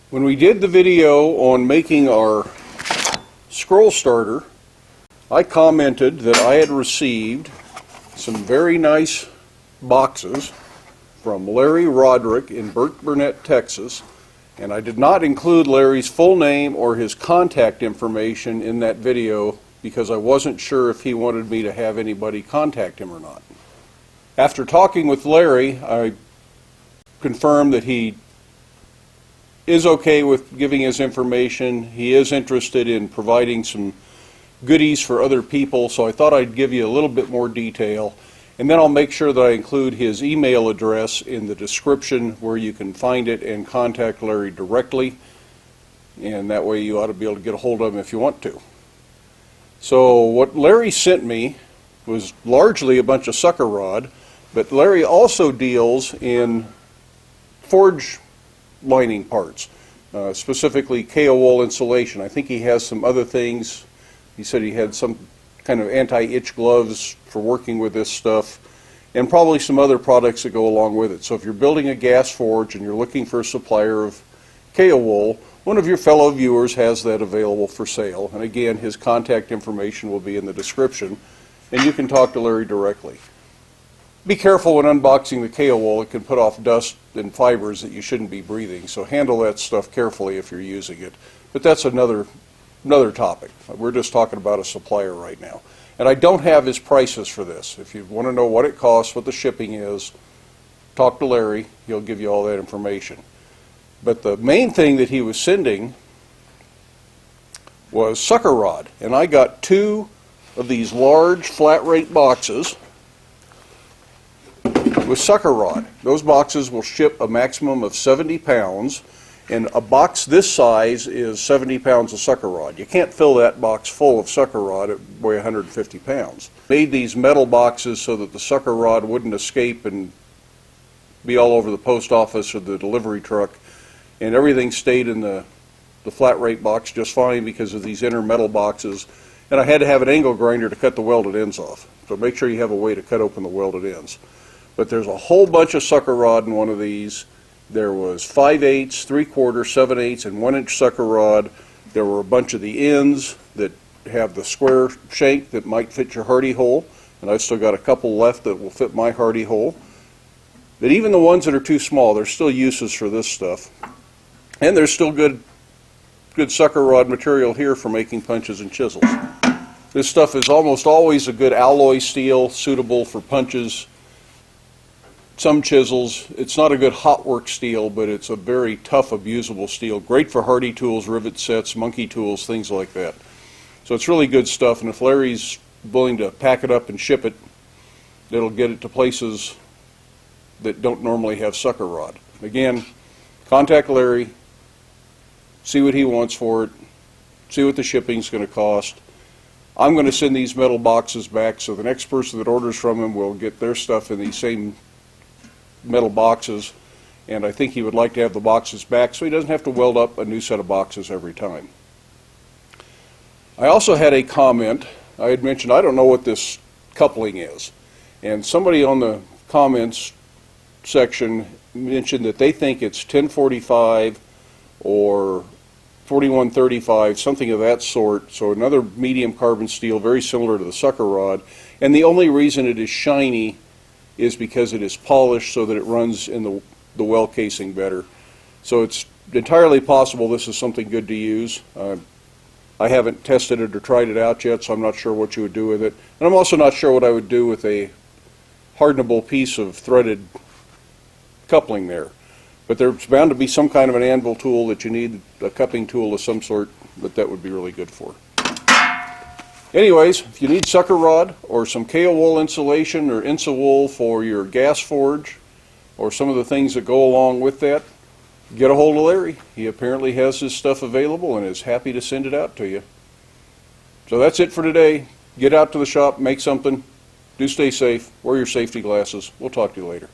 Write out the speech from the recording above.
When we did the video on making our scroll starter, I commented that I had received some very nice boxes from Larry Roderick in Burke Burnett, Texas, and I did not include Larry's full name or his contact information in that video because I wasn't sure if he wanted me to have anybody contact him or not. After talking with Larry, I confirmed that he is okay with giving his information. He is interested in providing some goodies for other people, so I thought I'd give you a little bit more detail, and then I'll make sure that I include his email address in the description where you can find it and contact Larry directly, and that way you ought to be able to get a hold of him if you want to. So what Larry sent me was largely a bunch of sucker rod, but Larry also deals in forge lining parts, specifically Kaowool insulation. I think he has some other things. He said he had some kind of anti-itch gloves for working with this stuff, and probably some other products that go along with it. So if you're building a gas forge and you're looking for a supplier of Kaowool, one of your fellow viewers has that available for sale. And again, his contact information will be in the description, and you can talk to Larry directly. Be careful when unboxing the Kaowool. It can put off dust and fibers that you shouldn't be breathing, so handle that stuff carefully if you're using it. But that's another topic. We're just talking about a supplier right now. And I don't have his prices for this. If you want to know what it costs, what the shipping is, talk to Larry. He'll give you all that information. But the main thing that he was sending was sucker rod. And I got 2 of these large flat rate boxes with sucker rod. Those boxes will ship a maximum of 70 pounds, and a box this size is 70 pounds of sucker rod. You can't fill that box full of sucker rod at weigh 150 pounds. Made these metal boxes so that the sucker rod wouldn't escape and be all over the post office or the delivery truck, and everything stayed in the flat rate box just fine because of these inner metal boxes. And I had to have an angle grinder to cut the welded ends off. So make sure you have a way to cut open the welded ends. But there's a whole bunch of sucker rod in one of these. There was 5/8, 3/4, 7/8, and 1-inch sucker rod. There were a bunch of the ends that have the square shank that might fit your hardy hole, and I've still got a couple left that will fit my hardy hole. But even the ones that are too small, there's still uses for this stuff. And there's still good sucker rod material here for making punches and chisels. This stuff is almost always a good alloy steel, suitable for punches, some chisels. It's not a good hot work steel, but it's a very tough, abusable steel. Great for hardy tools, rivet sets, monkey tools, things like that. So it's really good stuff, and if Larry's willing to pack it up and ship it, it'll get it to places that don't normally have sucker rod. Again, contact Larry, see what he wants for it, see what the shipping's going to cost. I'm going to send these metal boxes back, so the next person that orders from him will get their stuff in these same metal boxes, and I think he would like to have the boxes back so he doesn't have to weld up a new set of boxes every time. I also had a comment. I had mentioned I don't know what this coupling is, and somebody on the comments section mentioned that they think it's 1045 or 4135, something of that sort, so another medium carbon steel very similar to the sucker rod, and the only reason it is shiny is because it is polished so that it runs in the well casing better. So it's entirely possible this is something good to use. I haven't tested it or tried it out yet, so I'm not sure what you would do with it. And I'm also not sure what I would do with a hardenable piece of threaded coupling there. But there's bound to be some kind of an anvil tool that you need, a cupping tool of some sort, that would be really good for. Anyways, if you need sucker rod or some Kaowool insulation or Insawool for your gas forge or some of the things that go along with that, get a hold of Larry. He apparently has his stuff available and is happy to send it out to you. So that's it for today. Get out to the shop, make something. Do stay safe. Wear your safety glasses. We'll talk to you later.